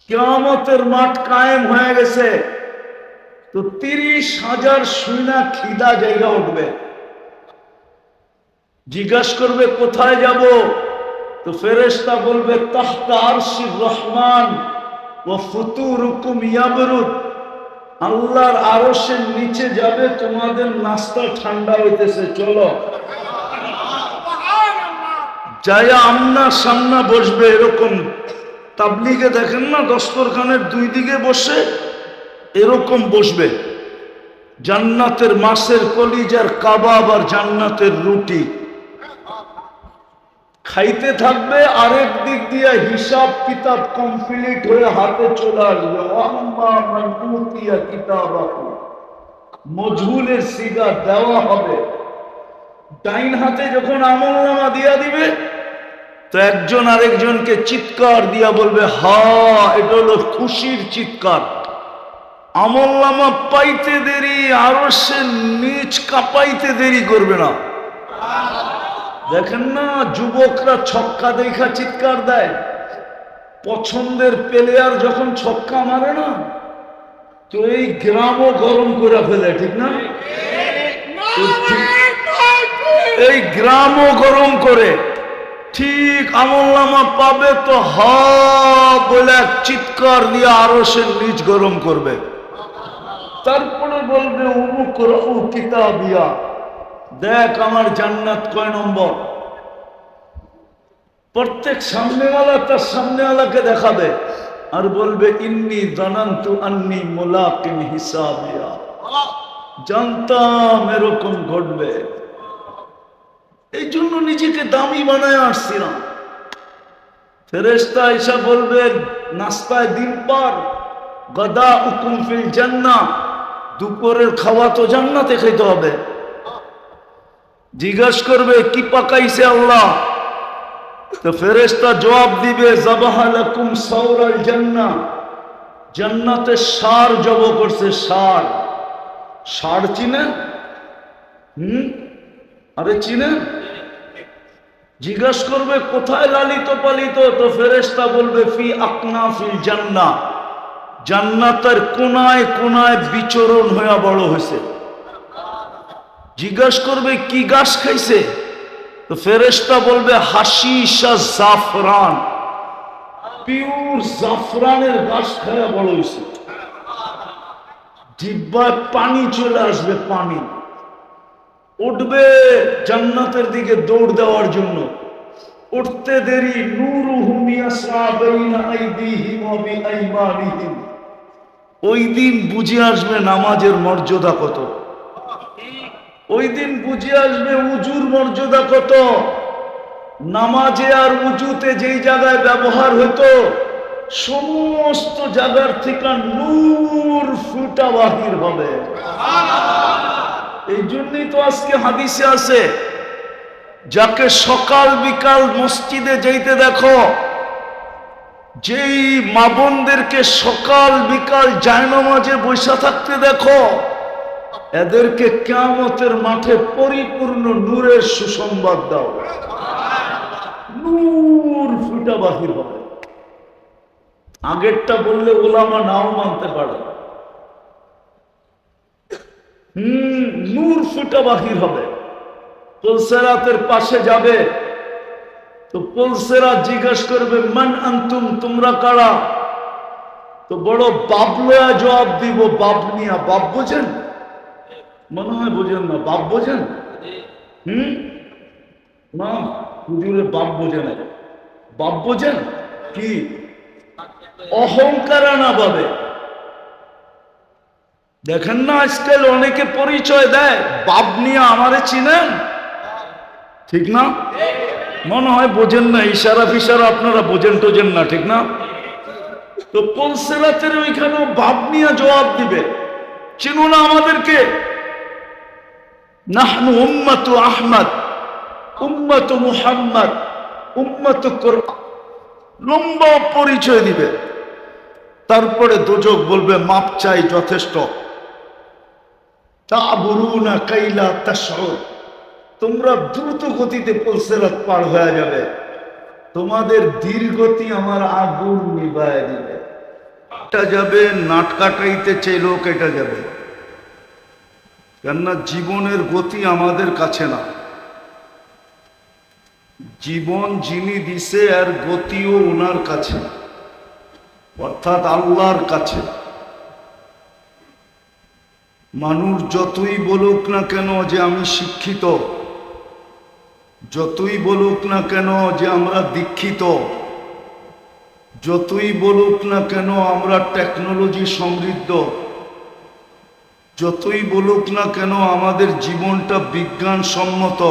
কিয়ামতের মাঠ কায়েম হয়ে গেছে, তো 30,000 সৈনা খিদা জায়গা উঠবে, জিজ্ঞাসা করবে কোথায় যাব? তো ফেরেশতা বলবে তাহতা আরশির রহমান ওয়া ফুতুরুকুম ইয়াবরুদ, আল্লাহর আরশের নিচে যাবে, তোমাদের নাস্তা ঠান্ডা হইতেছে, চলো। যায়া আমনা সামনা বসবে। এরকম তাবলিগে দেখেন না, দস্তরখানের দুই দিকে বসে এরকম বসবে, জান্নাতের মাছের কলিজার কাবাব আর জান্নাতের রুটি খাইতে থাকবে, আরেক দিক দিয়ে হিসাব কিতাব কমপ্লিট হয়ে হাতে চলে আসবে। মজহুলের সিগা দেওয়া হবে, ডাইন হাতে যখন আমলনামা দিয়া দিবে, তো একজন আরেকজনকে চিৎকার দিয়া বলবে, হা, এটা হলো খুশির চিৎকার। আমলনামা পাইতে দেরি, আরো সে নিচ কাঁপাইতে দেরি করবে না। দেখেন না, যুবকরা ছক্কা দেখা চিৎকার দেয়, পছন্দের প্লেয়ার যখন ছক্কা মারে না, তো এই গ্রামও গরম করে ফেলে, ঠিক না? এই গ্রামও গরম করে, ঠিক আমলনামা পাবে তো হা বলে চিৎকার দিয়ে আরো সে নিচ গরম করবে। তারপরে বলবে উমুক রাউ কিতাবিয়া, দেখ আমার জান্নাত কয় নম্বর। প্রত্যেক সামনেওয়ালা তার সামনেওয়ালাকে দেখাবে আর বলবে ইন্নী জানান্তু আন্নী মুলাকিন হিসাবিয়া, জানতাম এরকম ঘটবে, এই জন্য নিজেকে দামি বানায় আসছিলাম। ফেরেশতা এসে বলবে নাস্তায় দিন পার, গদা উকুম ফিল জান্নাহ, দুপুরের খাওয়া তো জান্নাতে খেতে হবে। জিজ্ঞাসা করবে কি পাকাইছে আল্লাহ? তো ফেরেশতা জবাব দিবে যাবাহা লাকুম সাওরাল জান্নাহ, জান্নাতে ষাঁড় জব করছে, ষাঁড়। ষাঁড় চিনেন? আরে চিনেন? জিজ্ঞাসা করবে কোথায় লালিত পালিত? তো ফেরেশতা বলবে ফি আকনাফিল জান্নাহ, জান্নাতের কোনায় কোনায় বিচরণ হয়ে বড় হয়েছে। জিজ্ঞাসা করবে কি ঘাস খাইছে? তো ফেরেশতা বলবে হাশিশা জাফরান, পিওর জাফরানের ঘাস খায়া বড় হয়েছে। জিহ্বায় পানি চলে আসবে, পানি উঠবে জান্নাতের দিকে দৌড় দেওয়ার জন্য। উঠতে দেরি, নূরুহুম ইয়াসআ বাইনা আইদিহিম ওয়া বিআইমানিহিম, ওই দিন বুঝে আসবে নামাজের মর্যাদা কত, ওই দিন বুঝে আসবে উজুর মর্যাদা কত। নামাজে আর উজুতে যেই জায়গায় ব্যবহার হতো, সমস্ত জায়গার থেকে নূর ফুটা বাহির হবে। এই জন্যই তো আজকে হাদিসে আছে, যাকে সকাল বিকাল মসজিদে যেতে দেখো, যেই মা বোনদেরকে সকাল বিকাল জায়নামাজে বসে থাকতে দেখো, এদেরকে কিয়ামতের মাঠে পরিপূর্ণ নূরের সুসংবাদ দাও, নূর ফুটা বাহির হবে। আগেরটা বললে ওলামা নাও মানতে পারে, নূর ফুটা বাহির হবে। পুলসেরাতের পাশে যাবে, তো পুলসেরাত জিজ্ঞাসা করবে মান আনতুম, তোমরা কারা? তো বড় বাবলয়া জবাব দিব, বাবনিয়া। বাপ বোঝেন? মনে হয় বোঝেন না। বাপ বোঝেন? না, হুজুরে বাপ বোঝে না। বাপ বোঝেন কি? অহংকার না ভাবে। দেখেন না আজকাল অনেকে পরিচয় দেয় বাপ নিয়ে, আমারে চিনেন, ঠিক না? মনে হয় বোঝেন না, ইশারা ফিশারা আপনারা বোঝেন টোঝেন না, ঠিক না? তো পুলসেরাতের ওইখানেও বাপ নিয়ে জবাব দিবে, চিনো না আমাদেরকে? নাহনু উম্মাতু আহমদ, উম্মাতু মুহাম্মদ, উম্মাতু কুরআন, লম্বা পরিচয় দিবে। তারপরে দোজক বলবে মাপ চাই, যথেষ্ট। তা'বুরুনা কাইলা তাশউর, তোমরা দ্রুত গতিতে পুলসেরাত পার হয়ে যাবে, তোমাদের ধীর গতি আমার আগুন নিভায় দিবে। এটা যাবে, নাট কাটাইতে চাইলেও কেটে যাবে। কেননা জীবনের গতি আমাদের কাছে না, জীবন যিনি দিছে আর গতিও ওনার কাছে, অর্থাৎ আল্লাহর কাছে। মানুষ যতই বলুক না কেন যে আমি শিক্ষিত, যতই বলুক না কেন যে আমরা দীক্ষিত, যতই বলুক না কেন আমরা টেকনোলজি সমৃদ্ধ, যতই বলুক না কেন আমাদের জীবনটা বিজ্ঞানসম্মত,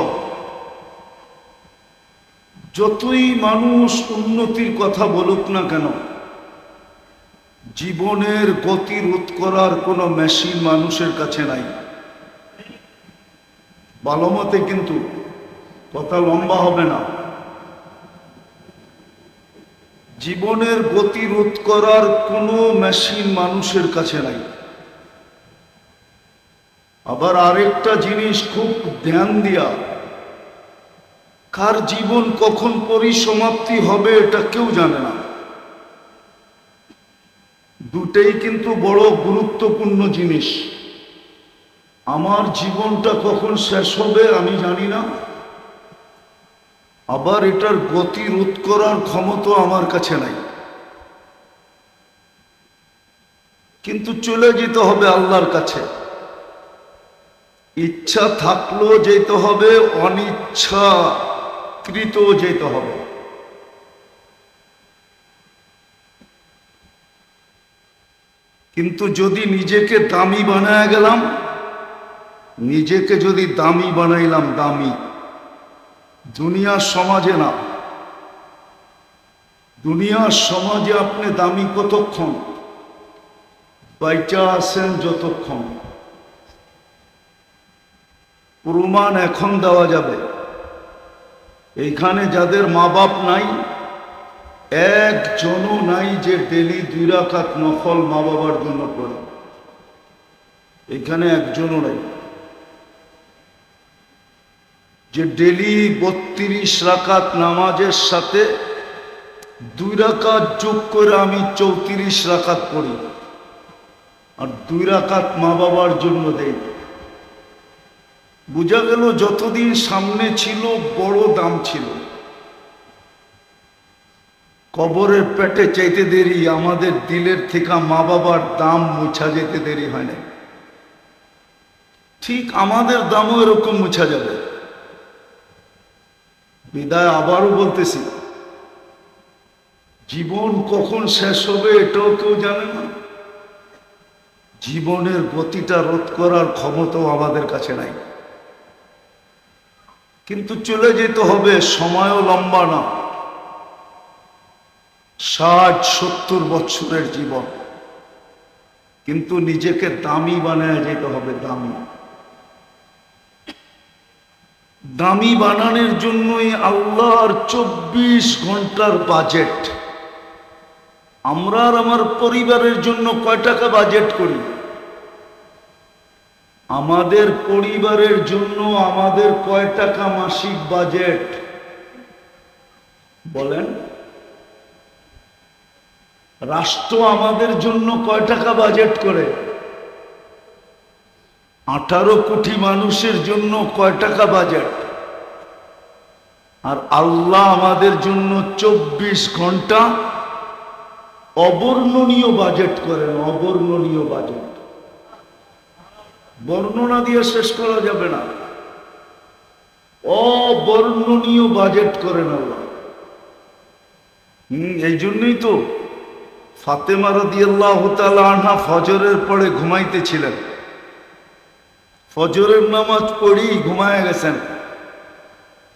যতই মানুষ উন্নতির কথা বলুক না কেন, জীবনের গতি রোধ করার কোনো মেশিন মানুষের কাছে নাই। ভালো মতে কিন্তু কথা লম্বা হবে না। জীবনের গতি রোধ করার কোনো মেশিন মানুষের কাছে নাই। আবার আরেকটা জিনিস খুব ধ্যান দিয়া, কার জীবন কখন পরিসমাপ্তি হবে এটা কেউ জানে না। দুটেই কিন্তু বড় গুরুত্বপূর্ণ জিনিস। আমার জীবনটা কখন শেষ হবে আমি জানি না, আবার এটার গতি রোধ করার ক্ষমতা আমার কাছে নাই। কিন্তু চলে যেতে হবে আল্লাহর কাছে। ইচ্ছা থাকলেও যেতে হবে, অনিচ্ছাকৃত যেতে হবে। কিন্তু যদি নিজেকে দামি বানায় গেলাম, নিজেকে যদি দামি বানাইলাম, দামি দুনিয়ার সমাজে না, দুনিয়ার সমাজে আপনি দামি কতক্ষণ? বাইচা আছেন যতক্ষণ। প্রমাণ এখন দেওয়া যাবে। এইখানে যাদের মা বাপ নাই, একজনও নাই যে ডেলি 2 রাকাত নফল মা বাবার জন্য পড়ে। এখানে একজনও নাই যে ডেলি 32 রাকাত নামাজের সাথে 2 রাকাত যোগ করে আমি 34 রাকাত পড়ি আর 2 রাকাত মা বাবার জন্য দেই। বোঝা গেল যতদিন সামনে ছিল বড় দাম ছিল। কবরের পেটে চাইতে দেরি আমাদের দিলের থেকে মা বাবার দাম মুছা যেতে দেরি হয় না। ঠিক আমাদের দামও এরকম মুছা যাবে। বিদায় আবারও বলতেছি, জীবন কখন শেষ হবে এটাও কেউ জানে না। জীবনের গতিটা রোধ করার ক্ষমতাও আমাদের কাছে নাই। কিন্তু চলে যেতে হবে, সময়ও লম্বা না, 60-70 বছরের জীবন। কিন্তু নিজেকে দামি বানায় যেতে হবে। দামি দামি বানানোর জন্যই আল্লাহর 24 ঘন্টার বাজেট। আমরা আর আমার পরিবারের জন্য কয় টাকা বাজেট করি? আমাদের পরিবারের জন্য আমাদের কয় টাকা মাসিক বাজেট বলেন? রাষ্ট্র আমাদের জন্য কয় টাকা বাজেট করে? 18 কোটি মানুষের জন্য কয় টাকা বাজেট? আর আল্লাহ আমাদের জন্য 24 ঘন্টা অবর্ণনীয় বাজেট করেন। অবর্ণনীয় বাজেট বর্ণনা দিয়ে শেষ করা যাবে না। অবর্ণনীয় বাজেট করেন আল্লাহ। এই জন্যই তো ফাতেমা রাদিয়াল্লাহু তাআলা আনহা ফজরের পরে ঘুমাইতেছিলেন। ফজরের নামাজ পড়ি ঘুমায় গেছেন।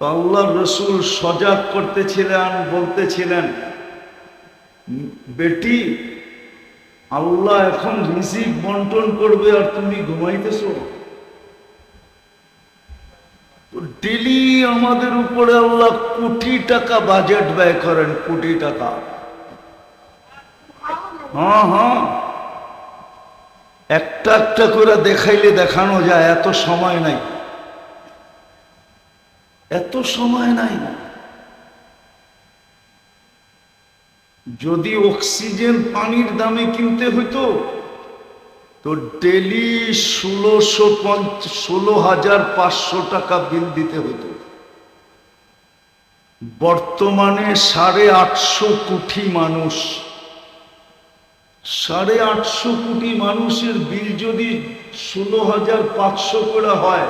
তো আল্লাহর রাসূল সজাগ করতেছিলেন, বলতেছিলেন, বেটি আল্লাহ এখন রিজিক বন্টন করবে আর তুমি ঘুমাইতেছো। ডেলি আমাদের উপরে আল্লাহ কোটি টাকা বাজেট ব্যয় করেন, কোটি টাকা। হ্যাঁ, একটা একটা করে দেখাইলে দেখানো যায়, এত সময় নাই, এত সময় নাই। যদি অক্সিজেন পানির দামে কিনতে হইতো তো ডেলি 16,500 টাকা বিল দিতে হতো। বর্তমানে 850 কোটি মানুষ, 850 কোটি মানুষের বিল যদি 16,500 করে হয়,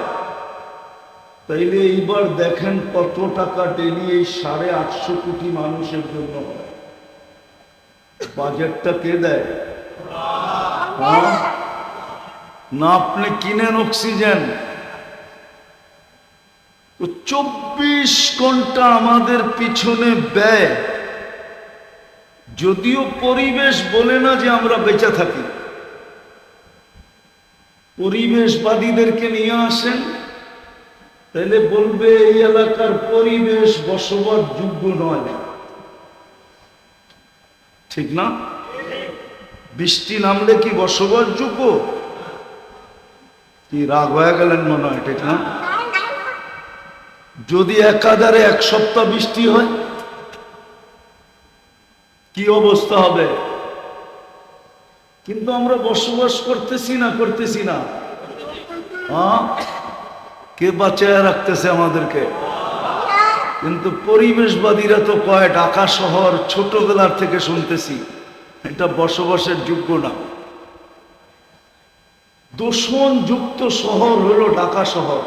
তাইলে এইবার দেখেন কত টাকা ডেলি এই 850 কোটি মানুষের জন্য হয়। বাজেটটা কে দেয়? না আপনি কিনেন অক্সিজেন? তো 24 ঘন্টা আমাদের পিছনে ব্যয়। যদিও পরিবেশ বলে না যে আমরা বেঁচে থাকি, পরিবেশবাদীদেরকে নিয়ে আসেন, তাহলে বলবে এই এলাকার পরিবেশ বসবাস যোগ্য নয়। ঠিক না? বৃষ্টি নামলে কি বসবাস যোগ্য? কি রাগ হয়ে গেলেন মনে হয়? ঠিক না? যদি একাধারে 1 সপ্তাহ বৃষ্টি হয় কি অবস্থা হবে? কিন্তু আমরা বসবাস করতেছি না? হ্যাঁ, কে বাঁচায় রাখতেছে আমাদেরকে? কিন্তু পরিবেশবাদীরা তো কয় ঢাকা শহর ছোটবেলার থেকে শুনতেছি এটা বসবাসের যোগ্য না। দূষণযুক্ত শহর হলো ঢাকা শহর,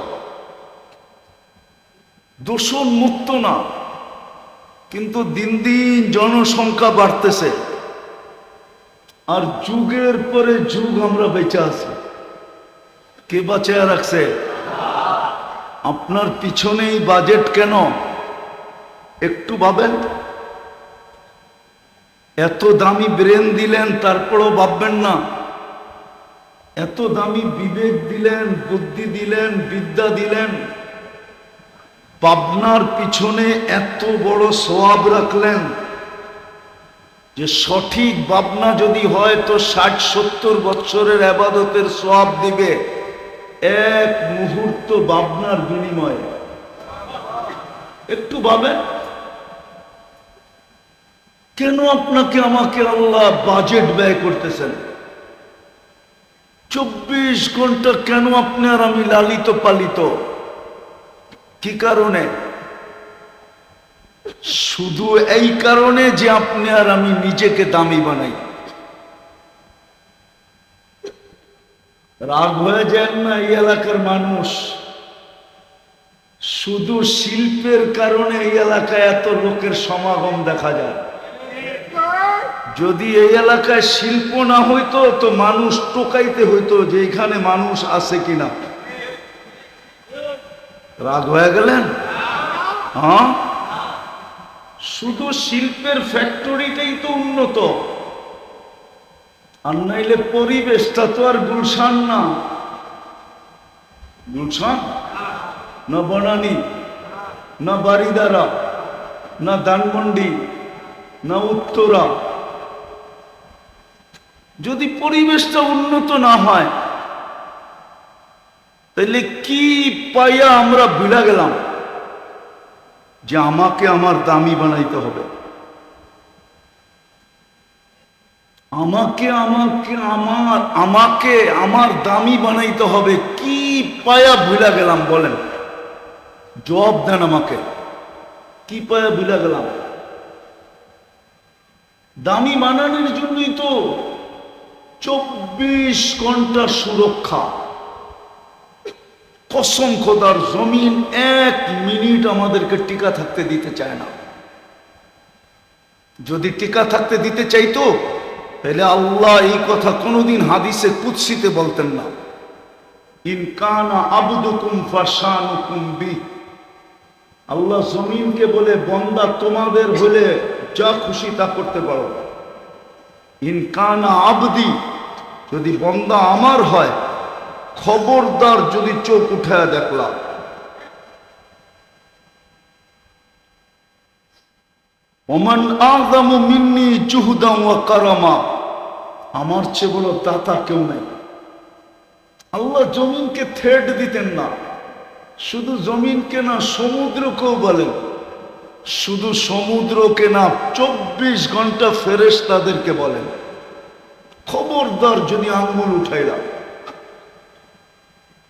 দূষণ মুক্ত না। কিন্তু দিন দিন জনসংখ্যা বাড়তেছে, আর যুগের পরে যুগ আমরা বেঁচে আছি। কে বাঁচায় রাখছে? আপনার পিছনেই বাজেট কেন একটু ভাবেন। এত দামি ব্রেন দিলেন তারপরও ভাববেন না। এত দামি বিবেক দিলেন, বুদ্ধি দিলেন, বিদ্যা দিলেন, ভাবনার পিছনে এত বড় সওয়াব রাখলেন যে সঠিক ভাবনা যদি হয় তো 60-70 বছরের ইবাদতের সওয়াব দিবে এক মুহূর্ত ভাবনার বিনিময়ে। একটু ভাবেন, কেন আপনাকে আমাকে আল্লাহ বাজেট ব্যয় করতেছেন? 24 ঘন্টা কেন আপনি আর আমি লালিত পালিত? কি কারণে? শুধু এই কারণে যে আপনি আর আমি নিজেকে দামি বানাই। রাগ হয়ে যান না এই এলাকার মানুষ। শুধু শিল্পের কারণে এই এলাকায় এত লোকের সমাগম দেখা যায়। যদি এই এলাকায় শিল্প না হইতো তো মানুষ টোকাইতে হইতো যে এখানে মানুষ আছে কিনা। রাগ হয়ে গেলেন? হ্যাঁ, শুধু শিল্পের ফ্যাক্টরিটাই তো উন্নত, আর নাইলে পরিবেশটা তো আর গুলশান না। গুলশান না বনানী, না বারিদারা, না ধানমন্ডি, না উত্তরা। যদি পরিবেশটা উন্নত না হয় তাহলে কি পাইয়া আমরা ভুলে গেলাম যে আমাকে আমার দামি বানাইতে হবে? আমাকে আমার দামি বানাইতে হবে। কি পায়া ভুলে গেলাম বলেন? জবাব দেন আমাকে। কি পায়া ভুলে গেলাম? দামি বানানোর জন্যই তো 24 ঘন্টা সুরক্ষা। কসম খোদার, জমিন 1 মিনিট আমাদেরকে টিকা থাকতে দিতে চায় না। যদি টিকা থাকতে দিতে চাইতো তাহলে আল্লাহ এই কথা কোনোদিন হাদিসে কুদসিতে বলতেন না, ইন কানা আবদুকুম ফাশানুকুম বি। আল্লাহ জমিনকে বলে, বান্দা তোমাদের হলে যা খুশি তা করতে পারো। ইন কানা আবদি, যদি বান্দা আমার হয় খবরদার যদি চোখ উঠায় দেখলাম। ওমান আযমু মিন্নি জুহদান ওয়া কারামা, আমার চেয়ে বড় দাতা কেউ নাই। আল্লাহ জমিনকে থ্রেট দিতেন না, শুধু জমিনকে না সমুদ্রকেও বলেন, শুধু সমুদ্রকে না, 24 ঘন্টা ফেরেশতাদেরকে বলেন, খবরদার যদি আঙ্গুল উঠাইলাম,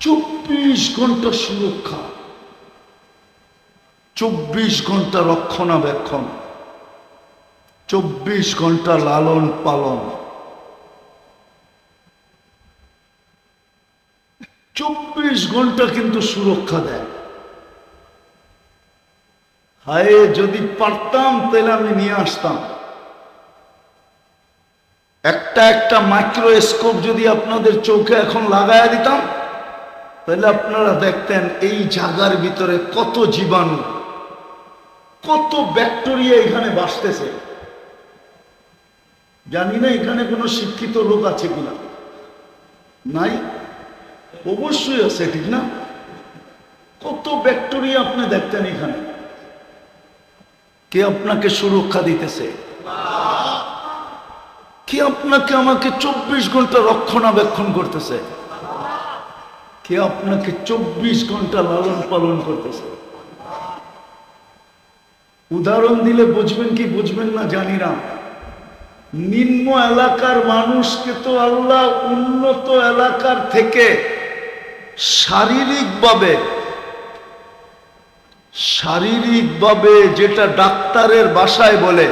24 ঘন্টা সুরক্ষা, 24 ঘন্টা রক্ষণাবেক্ষণ, 24 ঘন্টা লালন পালন, 24 ঘন্টা কিন্তু সুরক্ষা দেয়। হায়, যদি পারতাম তাহলে আমি নিয়ে আসতাম। একটা একটা মাইক্রোস্কোপ যদি আপনাদের চোখে এখন লাগায়া দিতাম, তাহলে আপনারা দেখতেন এই জায়গার ভিতরে কত জীবাণু, কত ব্যাকটেরিয়া এখানে বাসতেছে। জানি না এখানে কোনো শিক্ষিত লোক আছে কিনা, নাই? অবশ্যই আছে, ঠিক না? কত ব্যাকটেরিয়া আপনি দেখতেন এখানে। কে আপনাকে সুরক্ষা দিতেছে? কে আপনাকে আমাকে 24 ঘন্টা রক্ষণাবেক্ষণ করতেছে? কে আপনাকে 24 ঘন্টা লালন পালন করতেছে? উদাহরণ দিলে বুঝবেন কি বুঝবেন না জানি না। নিম্ন এলাকার মানুষকে তো আল্লাহ উন্নত এলাকার থেকে শারীরিকভাবে যেটা ডাক্তারের ভাষায় বলে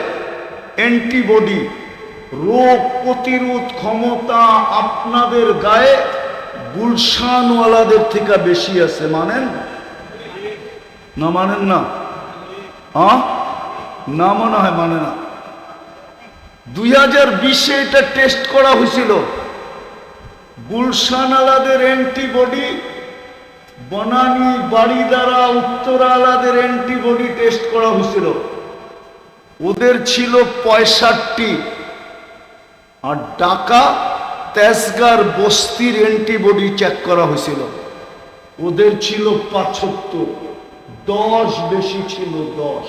অ্যান্টিবডি, রোগ প্রতিরোধ ক্ষমতা আপনাদের গায়ে গুলশানওয়ালাদের থেকে বেশি আছে। মানেন না? মানেন না? না, মনে হয় মানে না। 2020-এ এটা টেস্ট করা হয়েছিল। গুলশানওয়ালাদের antibody, Banani, বাড়িদারা, Uttara আলাদের antibody test করা হয়েছিল। ওদের ছিল 65, আর ঢাকা তেজগাঁর বস্তির অ্যান্টিবডি চেক করা হয়েছিল, ওদের ছিল 75, 10 বেশি ছিল, 10।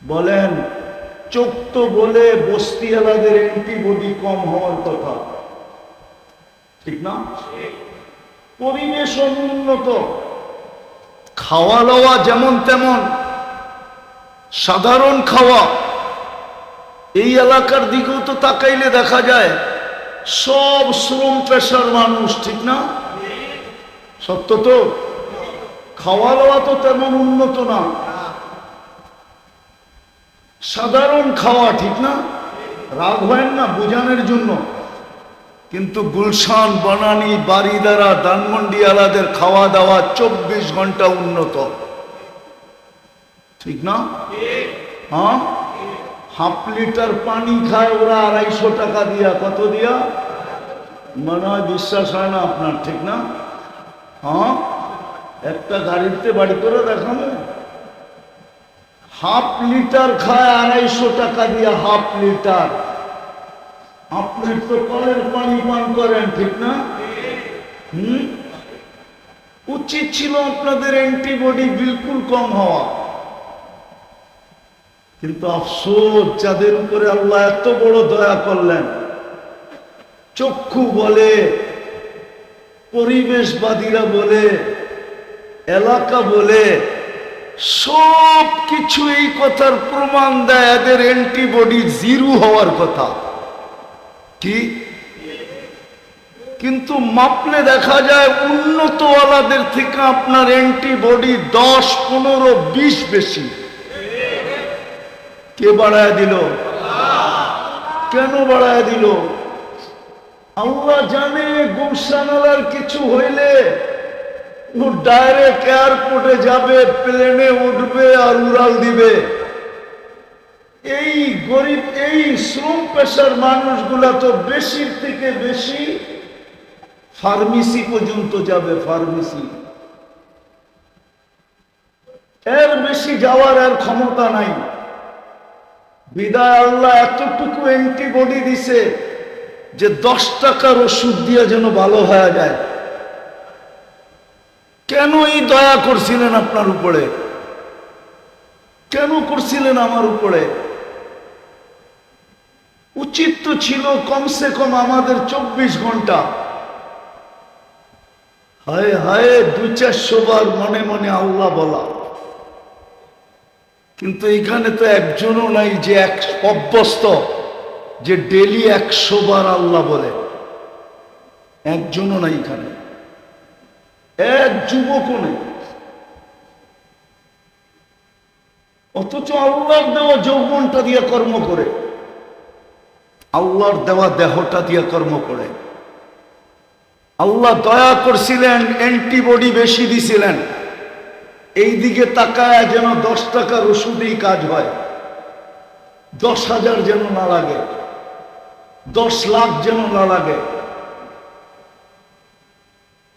বলেন, চোখ তো বলে বস্তিওয়ালাদের অ্যান্টিবডি কম হওয়ার কথা, ঠিক না? পরিবেশ অনুন্নত, খাওয়া দাওয়া যেমন তেমন, সাধারণ খাওয়া। এই এলাকার দিকেও তো তাকাইলে দেখা যায় সব শ্রম পেশার মানুষ, ঠিক না? সত্য তো? খাওয়া দাওয়া তো তেমন উন্নত না, সাধারণ খাওয়া, ঠিক না? রাগ হয় না বোঝানোর জন্য। কিন্তু গুলশান, বনানী, বাড়িদারা, ধানমন্ডি আলাদের খাওয়া দাওয়া 24 ঘন্টা উন্নত, ঠিক না? হ্যাঁ, হাফ লিটার পানি খায় ওরা 250 টাকা দিয়া। কত দিয়া? মনে হয় বিশ্বাস হয় না আপনার, ঠিক না? হ্যাঁ, একটা গাড়িতে বাড়ি করে দেখানো, হাফ লিটার খায় 250 টাকা দিয়া, হাফ লিটার। আপনি তো কলের পানি পান করেন, ঠিক না? উচিত ছিল আপনাদের অ্যান্টিবডি বিলকুল কম হওয়া। কিন্তু আফসোস, যাদের উপরে আল্লাহ এত বড় দয়া করলেন, চক্ষু বলে, পরিবেশবাদীরা বলে, এলাকা বলে, সব কিছু এই কথার প্রমাণ দেয় এদের অ্যান্টিবডি 0 হওয়ার কথা। কি? কিন্তু মাপলে দেখা যায় উন্নতওয়ালাদের থেকে আপনার অ্যান্টিবডি 10, 15, 20 বেশি। কে বাড়ায় দিল? কেন বাড়ায় দিল? আল্লাহ জানে গুলশানওয়ালার কিছু হইলে ও ডাইরেক্ট এয়ারপোর্টে যাবে, প্লেনে উঠবে আর উড়াল দিবে। এই গরিব, এই শ্রম পেশার মানুষগুলা তো বেশির থেকে বেশি ফার্মেসি পর্যন্ত যাবে, ফার্মেসি। এর বেশি যাওয়ার আর ক্ষমতা নাই। বিদায় আল্লাহ এতটুকু অ্যান্টিবডি দিছে যে 10 টাকার ওষুধ দিয়ে যেন ভালো হয়ে যায়। কেন এই দয়া করছিলেন আপনার উপরে? কেন করছিলেন আমার উপরে? উচিত তো ছিল কমসে কম আমাদের 24 ঘন্টা। হায় হায়, 200-400 বার মনে মনে আল্লাহ বলা, কিন্তু এখানে তো একজনও নাই যে এক অভ্যস্ত যে ডেলি 100 বার আল্লাহ বলে, একজনও নাই এখানে, এক যুবকও নেই। অথচ আল্লাহর দেওয়া যৌবনটা দিয়ে কর্ম করে, আল্লাহর দেওয়া দেহটা দিয়ে কর্ম করে। আল্লাহ দয়া করছিলেন, অ্যান্টিবডি বেশি দিছিলেন, এই দিকে তাকায় যেন 10 টাকার ওষুধেই কাজ হয়, 10,000 যেন না লাগে, 10 লাখ যেন না লাগে।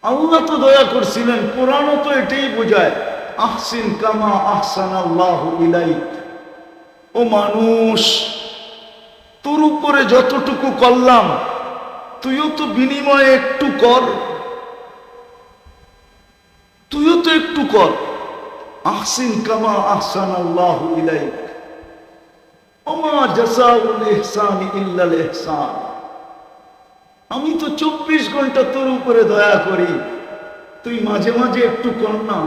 আল্লাহ তো দয়া করছিলেন, কোরআনও তো এটাই বোঝায়, আহসিন কামা আহসানাল্লাহু ইলাইক। ও মানুষ, তোর উপরে যতটুকু করলাম তুইও তো বিনিময়ে একটু কর, তুইও তো একটু কর। আহসিন কামা আহসানাল্লাহু ইলাইক ওমা জাযাউল ইহসানি ইল্লাল ইহসান। আমি তো 24 ঘন্টা তোর উপরে দয়া করি, তুই মাঝে মাঝে একটু কর না।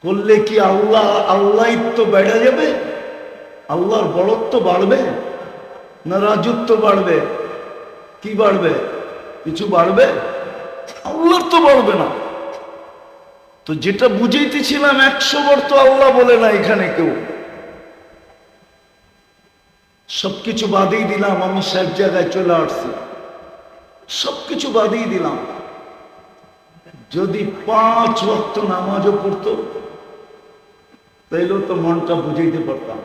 করলে কি আল্লাহই বেড়ে যাবে? আল্লাহর বড়ত্ব বাড়বে না রাজত্ব বাড়বে? কি বাড়বে? কিছু বাড়বে? আল্লাহর তো বাড়বে না। তো যেটা বুঝাইতেছিলাম, 100 বার তো আল্লাহ বলে না এখানে কেউ। সবকিছু বাদেই দিলাম, আমি সব জায়গায় চলে আসছি, সবকিছু বাদেই দিলাম। যদি 5 ওয়াক্ত নামাজও পড়তো তাইলেও তো মনটা বুঝাইতে পারতাম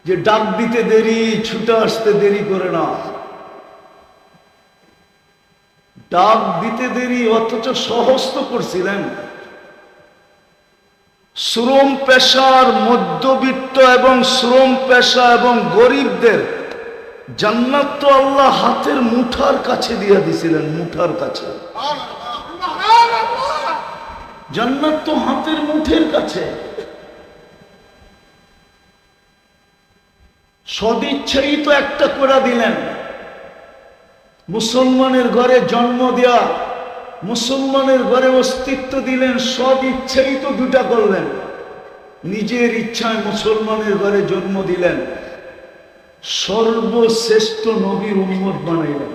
যে ডাক দিতে দেরি, ছুটে আসতে দেরি করে না। ডাক দিতে দেরি, অথচ সহজ তো করছিলেন। শ্রম পেশার মধ্যবিত্ত এবং শ্রম পেশা এবং গরিবদের জান্নাত তো আল্লাহ হাতের মুঠার কাছে দিয়ে দিছিলেন, মুঠার কাছে। জান্নাত তো হাতের মুঠের কাছে। সদিচ্ছাই তো একটা করে দিলেন। মুসলমানের ঘরে জন্ম দেয়া, মুসলমানের ঘরে অস্তিত্ব দিলেন, সদ ইচ্ছাই তো 2টা করলেন। নিজের ইচ্ছায় মুসলমানের ঘরে জন্ম দিলেন, সর্বশ্রেষ্ঠ নবীর উম্মত বানাইলেন।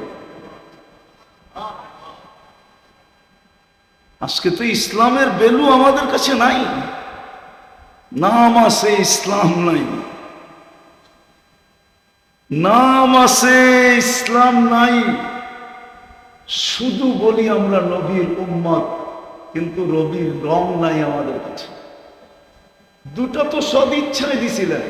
আজকে তো ইসলামের ভ্যালু আমাদের কাছে নাই, নাম আছে ইসলাম নাই, নাম আছে ইসলাম নাই। শুধু বলি আমরা নবীর উম্মত, কিন্তু নবীর রং নাই আমাদের কাছে। 2টা তো সদিচ্ছায় দিছিলেন।